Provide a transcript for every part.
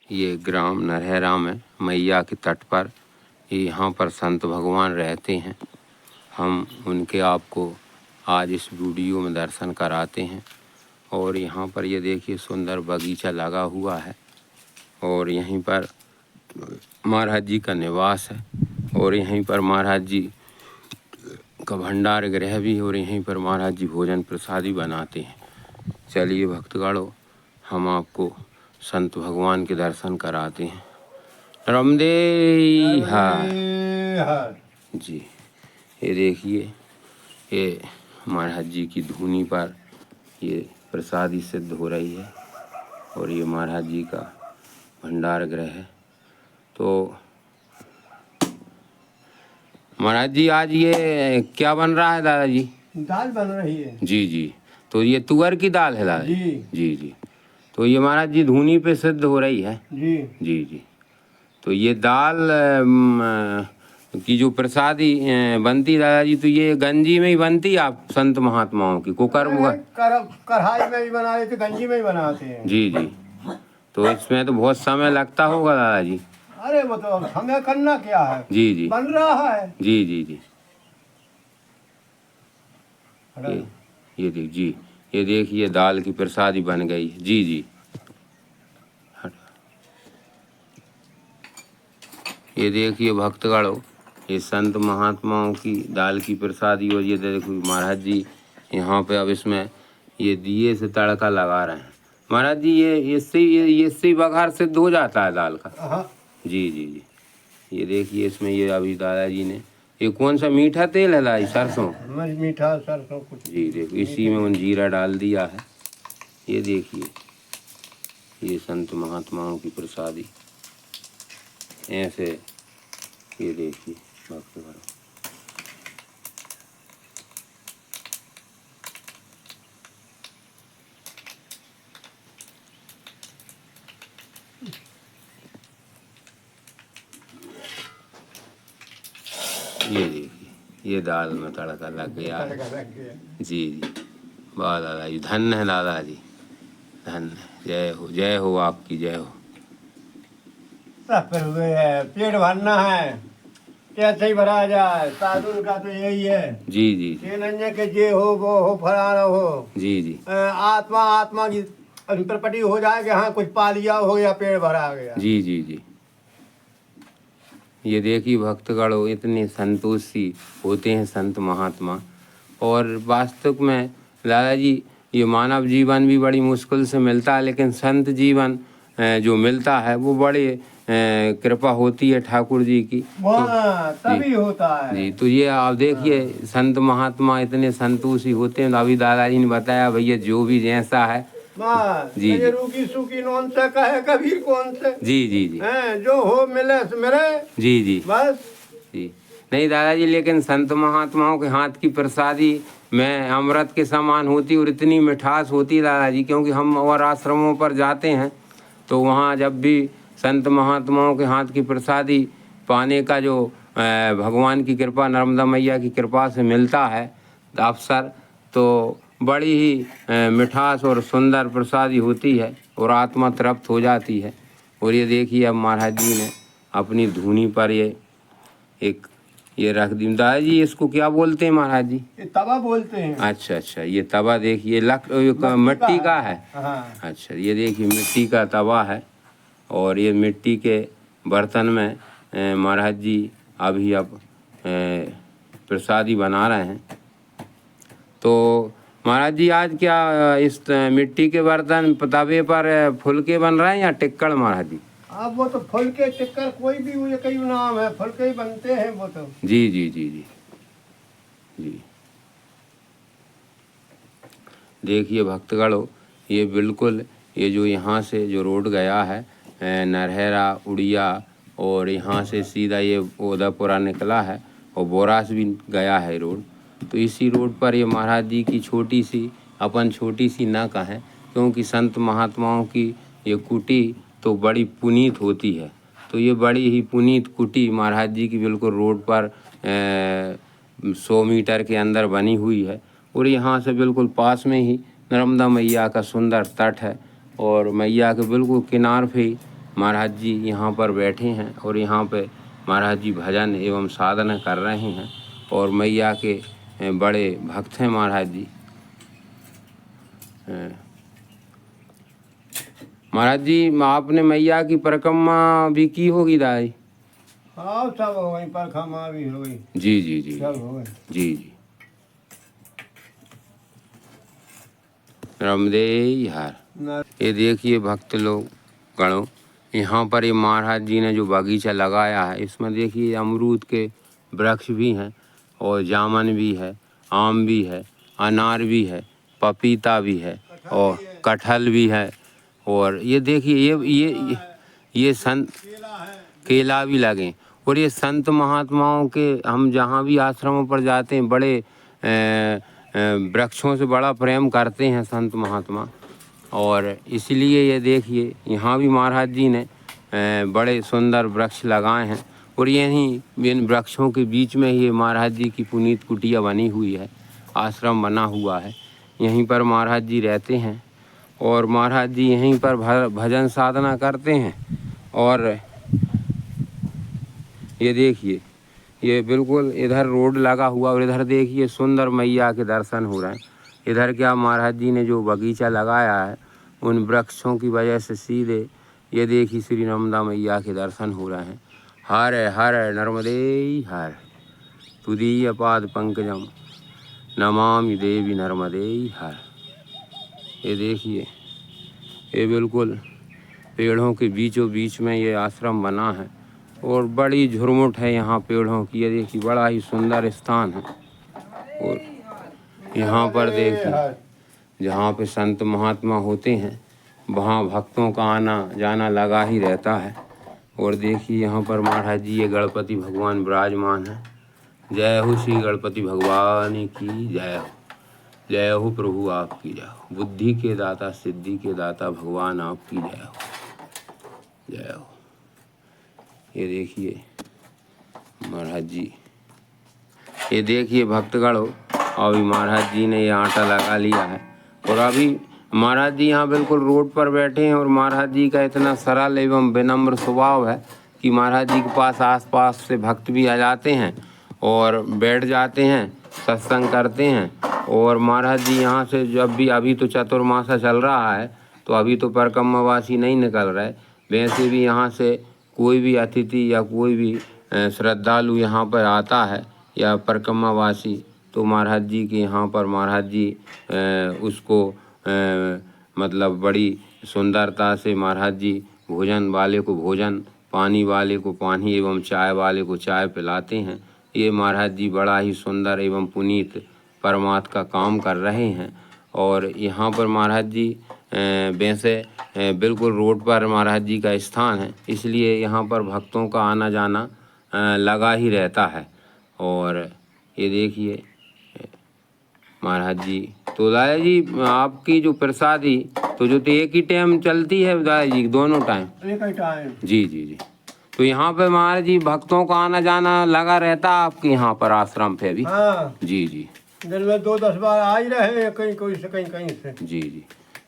ये ग्राम नरहरा में मैया के तट पर यहाँ पर संत भगवान रहते हैं। हम उनके आपको आज इस वीडियो में दर्शन कराते हैं। और यहाँ पर ये देखिए सुंदर बगीचा लगा हुआ है और यहीं पर महाराज जी का निवास है और यहीं पर महाराज जी का भंडार गृह भी है और यहीं पर महाराज जी भोजन प्रसादी बनाते हैं। चलिए भक्तगणों, हम आपको संत भगवान के दर्शन कराते हैं। रामदेव हर जी। ये देखिए, ये महाराज जी की धूनी पर ये प्रसादी सिद्ध हो रही है और ये महाराज जी का भंडार गृह है। तो महाराज जी आज ये क्या बन रहा है दादाजी? दाल बन रही है। जी जी। तो ये तुअर की दाल है दादा जी जी जी। तो ये महाराज जी धूनी पे सिद्ध हो रही है। जी जी जी। तो ये दाल की जो प्रसादी बनती दादाजी, तो ये गंजी में ही बनती आप संत महात्माओं की कुकर कढ़ाई में भी बना लेते, गंजी में भी बनाते हैं। जी जी। तो इसमें तो बहुत समय लगता होगा दादाजी? अरे वो तो हमें करना क्या है, जी जी, बन रहा है। जी जी जी। ये देख जी, ये देखिए दाल की प्रसादी बन गई। जी जी। ये देखिए भक्तगणों, ये संत महात्माओं की दाल की प्रसादी। और ये देखो महाराज जी यहाँ पे अब इसमें ये दिए से तड़का लगा रहे हैं। महाराज जी ये इससे बघार सिद्ध हो जाता है दाल का? जी जी जी। ये देखिए इसमें ये अभी दादाजी ने ये कौन सा मीठा तेल है दादाजी? सरसों? मीठा सरसों कुछ। जी देखो इसी में उन जीरा डाल दिया है। ये देखिए ये संत महात्माओं की प्रसादी ऐसे। ये देखिए भक्त भरो। ये देखिए ये दाल में तड़का लग गया है। जी जी। वाह दादाजी, धन्य है दादाजी, धन्य। जय हो आपकी, जय हो। पेट भरना है, कैसे ही भरा जाए, साधु का तो यही है। जी जी के जे हो वो हो फलाना हो। जी जी। आत्मा की प्रपटी हो जाए कि हाँ कुछ पा लिया हो या पेट भरा गया। जी जी जी। ये देखिए भक्तगणों, इतने संतोषी होते हैं संत महात्मा। और वास्तव में दादाजी ये मानव जीवन भी बड़ी मुश्किल से मिलता है, लेकिन संत जीवन जो मिलता है वो बड़े कृपा होती है ठाकुर जी की। तभी होता है। जी। तो ये आप देखिए संत महात्मा इतने संतोषी होते हैं। अभी दादाजी ने बताया भैया जो भी जैसा है जी जी। रूकी सूखी नौन से कहे कबीर कौन से। जी जी जी। जो हो मिले से मिले। जी जी बस। जी नहीं दादाजी, लेकिन संत महात्माओं के हाथ की प्रसादी में अमृत के समान होती और इतनी मिठास होती दादाजी, क्योंकि हम और आश्रमों पर जाते हैं तो वहाँ जब भी संत महात्माओं के हाथ की प्रसादी पाने का जो भगवान की कृपा, नर्मदा मैया की कृपा से मिलता है अवसर, तो बड़ी ही मिठास और सुंदर प्रसादी होती है और आत्मा तृप्त हो जाती है। और ये देखिए अब महाराज जी ने अपनी धूनी पर ये रख दी। दादाजी इसको क्या बोलते हैं महाराज जी? ये तवा बोलते हैं। अच्छा अच्छा। ये तवा देखिए मिट्टी का है। हाँ। अच्छा, ये देखिए मिट्टी का तवा है और ये मिट्टी के बर्तन में महाराज जी अभी अब प्रसादी बना रहे हैं। तो महाराज जी आज क्या इस मिट्टी के बर्तन तवे पर फुलके बन रहे हैं या टिक्कड़ महाराज जी? अब वो तो फुलके टिक्कर कोई भी हुए, कई नाम है, फुलके ही बनते हैं वो तो। जी जी जी जी जी। देखिए भक्तगणों, ये बिल्कुल ये जो यहाँ से जो रोड गया है नरहरा उड़िया, और यहाँ से सीधा ये उदयपुरा निकला है और बोरास भी गया है रोड। तो इसी रोड पर ये महाराज जी की छोटी सी ना कहें, क्योंकि संत महात्माओं की ये कुटी तो बड़ी पुनीत होती है। तो ये बड़ी ही पुनीत कुटी महाराज जी की बिल्कुल रोड पर 100 मीटर के अंदर बनी हुई है। और यहाँ से बिल्कुल पास में ही नर्मदा मैया का सुंदर तट है और मैया के बिल्कुल किनार पे ही महाराज जी यहाँ पर बैठे हैं और यहाँ पे महाराज जी भजन एवं साधना कर रहे हैं और मैया के बड़े भक्त हैं महाराज जी। महाराज जी आपने मैया की परिक्रमा भी की होगी दाई? हाँ सब हो गई, परिक्रमा भी हो गई। जी जी जी सब हो गई। जी जी। रामदे यार, ये देखिए भक्त लोग गणों, यहाँ पर ये महाराज जी ने जो बगीचा लगाया है इसमें देखिए अमरूद के वृक्ष भी हैं और जामुन भी है, आम भी है, अनार भी है, पपीता भी है और कटहल भी है। और ये देखिए ये संत केला भी लगे। और ये संत महात्माओं के हम जहाँ भी आश्रमों पर जाते हैं बड़े वृक्षों से बड़ा प्रेम करते हैं संत महात्मा। और इसलिए ये देखिए यहाँ भी महाराज जी ने बड़े सुंदर वृक्ष लगाए हैं और यहीं इन वृक्षों के बीच में ही महाराज जी की पुनीत कुटिया बनी हुई है, आश्रम बना हुआ है। यहीं पर महाराज जी रहते हैं और महाराज जी यहीं पर भजन साधना करते हैं। और ये देखिए ये बिल्कुल इधर रोड लगा हुआ और इधर देखिए सुंदर मैया के दर्शन हो रहे हैं। इधर क्या महाराज जी ने जो बगीचा लगाया है उन वृक्षों की वजह से सीधे ये देखिए श्री नर्मदा मैया के दर्शन हो रहे हैं। हर हर नर्मदे हर तुदीय पाद पंकजम नमामि देवी नर्मदे हर। ये देखिए ये बिल्कुल पेड़ों के बीचों बीच में ये आश्रम बना है और बड़ी झुरमुट है यहाँ पेड़ों की। ये देखिए बड़ा ही सुंदर स्थान है। और यहाँ पर देखिए जहाँ पे संत महात्मा होते हैं वहाँ भक्तों का आना जाना लगा ही रहता है। और देखिए यहाँ पर महाराज जी ये गणपति भगवान विराजमान है। जय हो श्री गणपति भगवान की जय हो, जय हो प्रभु आपकी जय हो, बुद्धि के दाता सिद्धि के दाता भगवान आपकी जय हो, जय हो। ये देखिए महाराज जी, ये देखिए भक्तगण हो, अभी महाराज जी ने ये आटा लगा लिया है और अभी महाराज जी यहाँ बिल्कुल रोड पर बैठे हैं। और महाराज जी का इतना सरल एवं विनम्र स्वभाव है कि महाराज जी के पास आसपास से भक्त भी आ जाते हैं और बैठ जाते हैं, सत्संग करते हैं। और महाराज जी यहाँ से जब भी, अभी तो चतुर्मासा चल रहा है तो अभी तो परिक्रमावासी नहीं निकल रहे, वैसे भी यहाँ से कोई भी अतिथि या कोई भी श्रद्धालु यहाँ पर आता है या परिक्रमावासी तो महाराज जी के यहाँ पर महाराज जी उसको मतलब बड़ी सुंदरता से महाराज जी भोजन वाले को भोजन, पानी वाले को पानी एवं चाय वाले को चाय पिलाते हैं। ये महाराज जी बड़ा ही सुंदर एवं पुनीत परमात्मा का काम कर रहे हैं। और यहाँ पर महाराज जी वैसे बिल्कुल रोड पर महाराज जी का स्थान है, इसलिए यहाँ पर भक्तों का आना जाना लगा ही रहता है। और ये देखिए महाराज जी, तो दादा जी आपकी जो प्रसादी तो जो एक ही टाइम चलती है दादा जी, दोनों टाइम? एक ही टाइम। जी जी जी। तो यहाँ पे महाराज जी भक्तों का आना जाना लगा रहता है आपके यहाँ पर आश्रम पे भी? हाँ जी जी। दिन में 2-10 बार आ ही रहे, कहीं कोई से कहीं से। जी जी।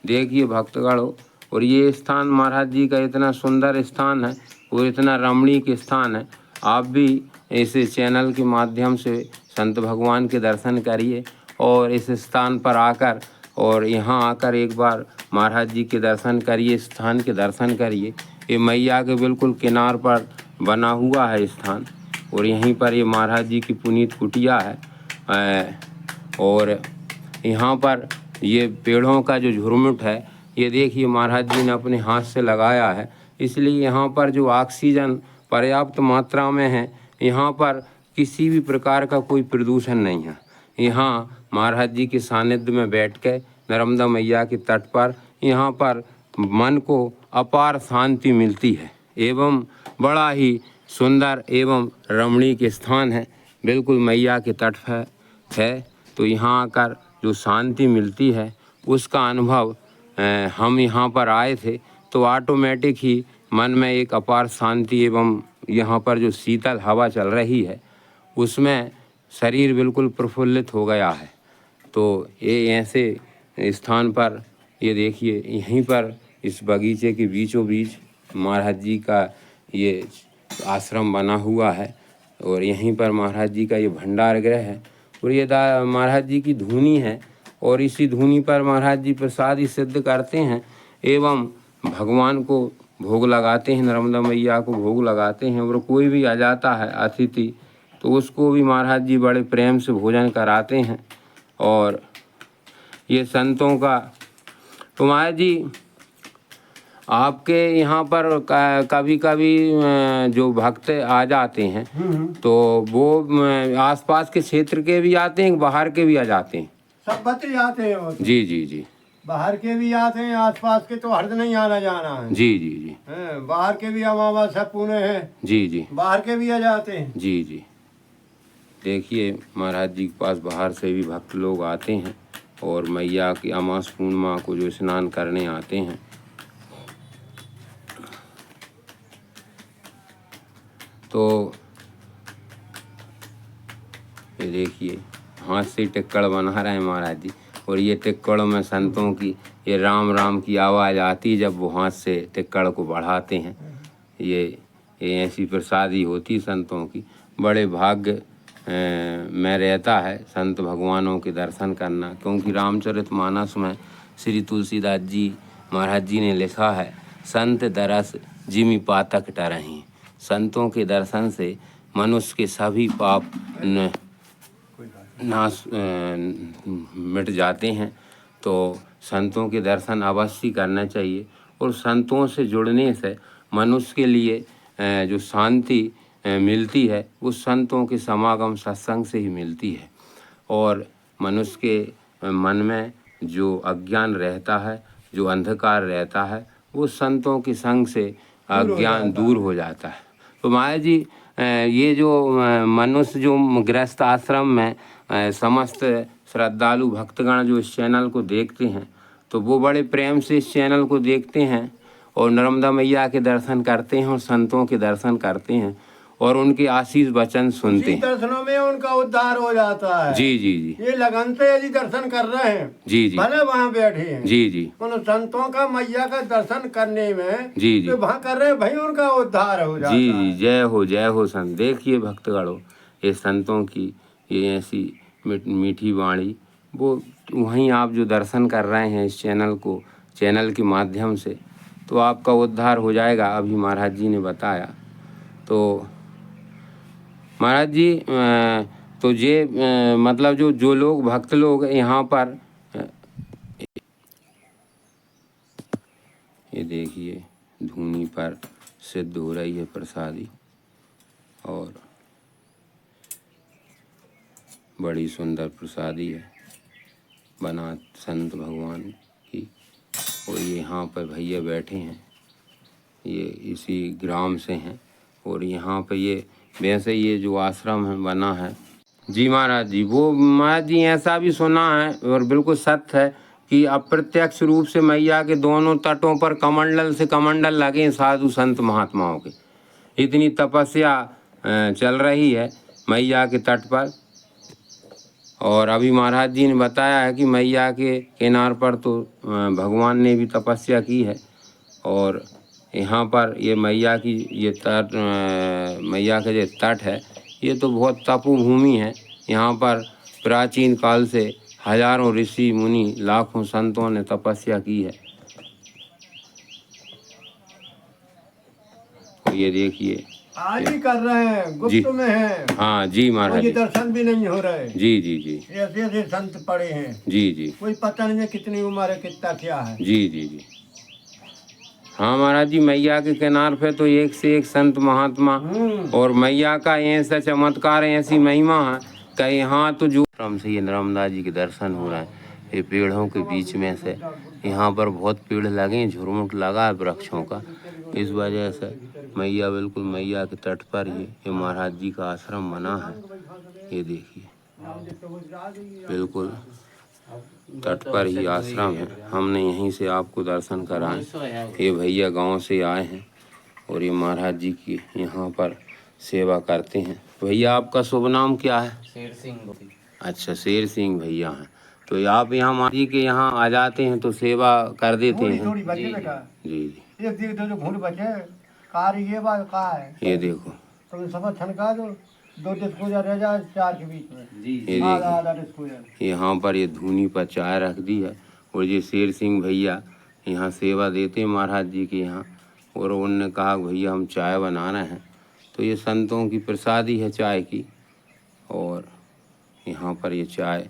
देखिए भक्तगण हो, और ये स्थान महाराज जी का इतना सुंदर स्थान है और इतना रमणीक स्थान है। आप भी इस चैनल के माध्यम से संत भगवान के दर्शन करिए और इस स्थान पर आकर और यहाँ आकर एक बार महाराज जी के दर्शन करिए, स्थान के दर्शन करिए। ये मैया के बिल्कुल किनार पर बना हुआ है स्थान और यहीं पर ये महाराज जी की पुनीत कुटिया है। और यहाँ पर ये पेड़ों का जो झुरमुट है ये देखिए महाराज जी ने अपने हाथ से लगाया है, इसलिए यहाँ पर जो ऑक्सीजन पर्याप्त मात्रा में है, यहाँ पर किसी भी प्रकार का कोई प्रदूषण नहीं है। यहाँ महाराज जी के सानिध्य में बैठ के नर्मदा मैया के तट पर यहाँ पर मन को अपार शांति मिलती है एवं बड़ा ही सुंदर एवं रमणीक स्थान है, बिल्कुल मैया के तट पर है। तो यहाँ आकर जो शांति मिलती है उसका अनुभव हम यहाँ पर आए थे तो ऑटोमेटिक ही मन में एक अपार शांति एवं यहाँ पर जो शीतल हवा चल रही है उसमें शरीर बिल्कुल प्रफुल्लित हो गया है। तो ये ऐसे स्थान पर ये देखिए, यहीं पर इस बगीचे के बीचों बीच महाराज जी का ये आश्रम बना हुआ है और यहीं पर महाराज जी का ये भंडार गृह है और ये महाराज जी की धूनी है और इसी धूनी पर महाराज जी प्रसादी सिद्ध करते हैं एवं भगवान को भोग लगाते हैं, नर्मदा मैया को भोग लगाते हैं। और कोई भी आ जाता है अतिथि तो उसको भी महाराज जी बड़े प्रेम से भोजन कराते हैं। और ये संतों का तो महाराज जी आपके यहाँ पर कभी कभी जो भक्त आ जाते हैं तो वो आसपास के क्षेत्र के भी आते हैं, बाहर के भी आ जाते हैं? सब बच्चे आते हैं वो तो। जी जी जी। बाहर के भी आते हैं, आसपास के तो हर्द नहीं आना जाना है। जी जी जी। बाहर के भी अमावा सब पुणे हैं। जी जी। बाहर के भी आ जाते हैं। जी जी। देखिए महाराज जी के पास बाहर से भी भक्त लोग आते हैं और मैया की अमास पूर्णिमा को जो स्नान करने आते हैं। तो ये देखिए हाथ से टिक्कड़ बना रहे हैं महाराज जी और ये टिक्कड़ों में संतों की ये राम राम की आवाज़ आती है जब वो हाथ से टिक्कड़ को बढ़ाते हैं। ये ऐसी प्रसादी होती संतों की। बड़े भाग्य में रहता है संत भगवानों के दर्शन करना, क्योंकि रामचरितमानस में श्री तुलसीदास जी महाराज जी ने लिखा है, संत दरस जिमि पातक टरहीं। संतों के दर्शन से मनुष्य के सभी पाप नाश मिट जाते हैं। तो संतों के दर्शन अवश्य करना चाहिए और संतों से जुड़ने से मनुष्य के लिए जो शांति मिलती है वो संतों के समागम सत्संग से ही मिलती है। और मनुष्य के मन में जो अज्ञान रहता है, जो अंधकार रहता है, वो संतों के संग से अज्ञान दूर हो जाता है। तो माया जी ये जो मनुष्य जो गृहस्थ आश्रम में समस्त श्रद्धालु भक्तगण जो इस चैनल को देखते हैं तो वो बड़े प्रेम से इस चैनल को देखते हैं और नर्मदा मैया के दर्शन करते हैं और संतों के दर्शन करते हैं और उनके आशीष वचन सुनते हैं। दर्शनों में उनका उद्धार हो जाता है। जी जी जी। ये लगन से यदि दर्शन कर रहे हैं जी जी, भले वहाँ बैठे हैं जी जी, उन संतों का मैया का दर्शन करने में जी जी, तो वहाँ कर रहे हैं भाई उनका उद्धार हो जाता है। जी जी, जय हो संत। देखिए भक्तगणों ये संतों की ये ऐसी मीठी वाणी, वो वहीं आप जो दर्शन कर रहे हैं इस चैनल के माध्यम से, तो आपका उद्धार हो जाएगा। अभी महाराज जी ने बताया। तो महाराज जी तो ये मतलब जो लोग भक्त लोग यहाँ पर ये देखिए धूनी पर सिद्ध हो रही है प्रसादी और बड़ी सुंदर प्रसादी है बना संत भगवान की। और ये यहाँ पर भैया बैठे हैं, ये इसी ग्राम से हैं और यहाँ पे ये वैसे ये जो आश्रम है बना है। जी महाराज जी, वो महाराज जी ऐसा भी सुना है और बिल्कुल सत्य है कि अप्रत्यक्ष रूप से मैया के दोनों तटों पर कमंडल से कमंडल लगे साधु संत महात्माओं के। इतनी तपस्या चल रही है मैया के तट पर। और अभी महाराज जी ने बताया है कि मैया के किनार पर तो भगवान ने भी तपस्या की है और यहाँ पर ये मैया की ये तट मैया का जो तट है ये तो बहुत तपोभूमि है। यहाँ पर प्राचीन काल से हजारों ऋषि मुनि लाखों संतों ने तपस्या की है। ये देखिए आज ही कर रहे हैं, गुप्त में हैं। हाँ जी महाराज जी, दर्शन भी नहीं हो रहे। जी जी जी, ऐसे ऐसे संत पड़े हैं। जी जी, कोई पता नहीं है कितनी उम्र है, कितना क्या है। जी जी जी। हाँ महाराज जी, मैया के किनार पे तो एक से एक संत महात्मा और मैया का ऐसा चमत्कार ऐसी महिमा है कि यहाँ तो जो से ये नर्मदा जी के दर्शन हो रहे हैं। ये पेड़ों के बीच में से यहाँ पर बहुत पेड़ लगे हैं, झुरमुट लगा है वृक्षों का। इस वजह से मैया बिल्कुल मैया के तट पर ही ये महाराज जी का आश्रम बना है। ये देखिए बिल्कुल तट पर ही आश्रम है। हमने यहीं से आपको दर्शन कराए। ये भैया गांव से आए हैं और ये महाराज जी की यहाँ पर सेवा करते हैं। भैया आपका शुभ नाम क्या है? शेर सिंह। अच्छा, शेर सिंह भैया हैं। तो आप यहाँ महाराज जी के यहाँ आ जाते हैं तो सेवा कर देते हैं? थोड़ी जी जी। ये देख दो जो घूंट बचे कार ये बात कहा है ये देखो, तो समझ छनका दो 2 डिस्पोजर रह जाए 4 के बीच में ये आधा देखो, आधा डिस्पोजर। यहाँ पर ये धूनी पर चाय रख दी है। और ये शेर सिंह भैया यहाँ सेवा देते हैं महाराज जी के यहाँ। और उन्होंने कहा भैया हम चाय बना रहे हैं, तो ये संतों की प्रसादी है चाय की। और यहाँ पर ये चाय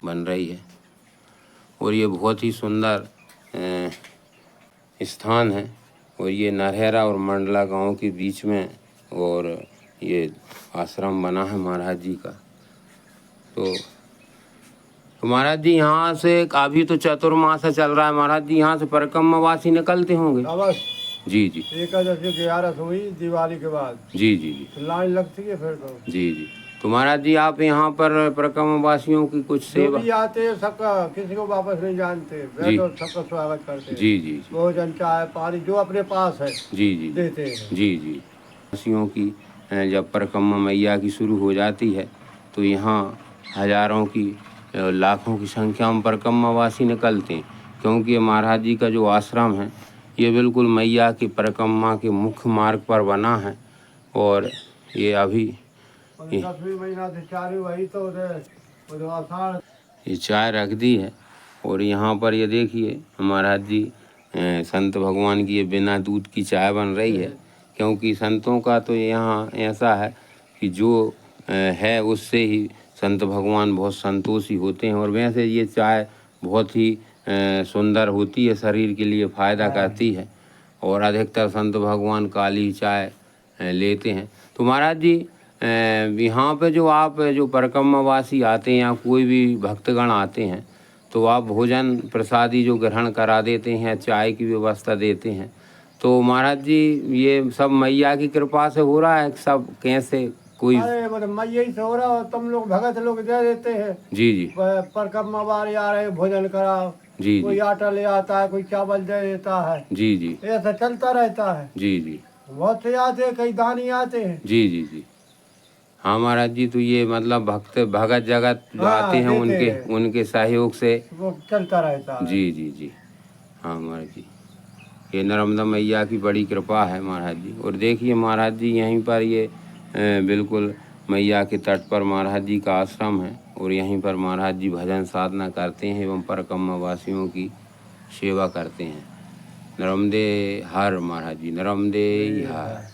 बन रही है। और ये बहुत ही सुंदर स्थान है। और ये नरहरा और मंडला गांव के बीच में और ये आश्रम बना है महाराज जी का। तो महाराज जी यहाँ से अभी तो चतुर्मास चल रहा है महाराज जी, यहाँ से परिक्रमावासी निकलते होंगे। अवश्य जी जी, एकादशी 11 हुई दिवाली के बाद जी जी जी, तो लाइन लगती है फिर तो। जी जी। तो महाराज जी आप यहाँ पर परिक्रमावासियों की कुछ जो सेवा। भी आते हैं सबका किसी को वापस नहीं जानते, जी। तो सबका स्वागत करते हैं। जी जी जी, भोजन चाय पानी जो अपने पास है जी जी देते हैं। जी जी। वासियों की जब परिक्रमा मैया की शुरू हो जाती है तो यहाँ हजारों की लाखों की संख्या में परिक्रमावासी निकलते हैं। क्योंकि महाराज जी का जो आश्रम है ये बिल्कुल मैया की परिक्रमा के मुख्य मार्ग पर बना है। और ये अभी 10वीं महीना से चालू हुई तो उधर आषाढ़ ये चाय रख दी है। और यहाँ पर ये देखिए महाराज जी संत भगवान की ये बिना दूध की चाय बन रही है। क्योंकि संतों का तो यहाँ ऐसा है कि जो है उससे ही संत भगवान बहुत संतोषी होते हैं। और वैसे ये चाय बहुत ही सुंदर होती है, शरीर के लिए फ़ायदा करती है। और अधिकतर संत भगवान काली चाय लेते हैं। तो महाराज जी यहाँ पे जो आप जो परिक्रमावासी आते हैं या कोई भी भक्तगण आते हैं तो आप भोजन प्रसादी जो ग्रहण करा देते हैं, चाय की व्यवस्था देते हैं। तो महाराज जी ये सब मैया की कृपा से हो रहा है, सब कैसे कोई। अरे मतलब मैं यही से हो रहा हूँ, तुम लोग भगत लोग दे देते हैं। जी जी परिक्रमा वाले आ रहे भोजन कराओ, जी कोई जी आटा ले आता है, कोई चावल दे देता है, जी जी ऐसा चलता रहता है। जी जी बहुत से आते हैं, कई दानी आते हैं। जी जी जी। हाँ महाराज जी, तो ये मतलब भगत जगत जो हाँ, आते हैं देते उनके सहयोग से वो चलता रहता है। जी जी जी। हाँ महाराज जी, ये नर्मदा मैया की बड़ी कृपा है महाराज जी। और देखिए महाराज जी यहीं पर ये बिल्कुल मैया के तट पर महाराज जी का आश्रम है। और यहीं पर महाराज जी भजन साधना करते हैं एवं परिक्रमावासियों की सेवा करते हैं। नर्मदे हर महाराज जी, नर्मदे हर।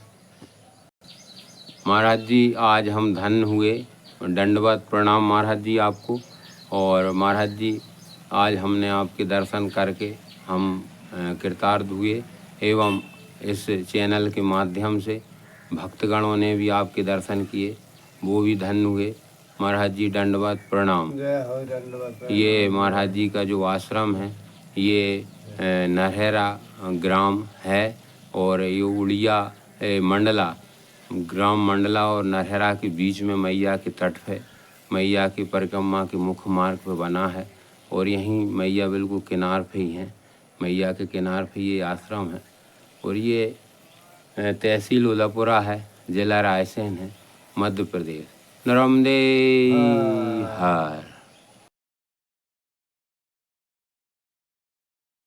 महाराज जी आज हम धन्य हुए, दंडवत प्रणाम महाराज जी आपको। और महाराज जी आज हमने आपके दर्शन करके हम कृतार्थ हुए एवं इस चैनल के माध्यम से भक्तगणों ने भी आपके दर्शन किए, वो भी धन्य हुए। महाराज जी दंडवत प्रणाम। जय हो दंडवत। ये महाराज जी का जो आश्रम है ये नरहरा ग्राम है। और ये उड़िया मंडला ग्राम मंडला और नरहरा के बीच में मैया के तट पे मैया की परिक्रमा के मुख्य मार्ग पे बना है। और यहीं मैया बिल्कुल किनार पे ही हैं, मैया के किनार पे ये आश्रम है। और ये तहसील उदयपुरा है, जिला रायसेन है, मध्य प्रदेश। नर्मदे हर।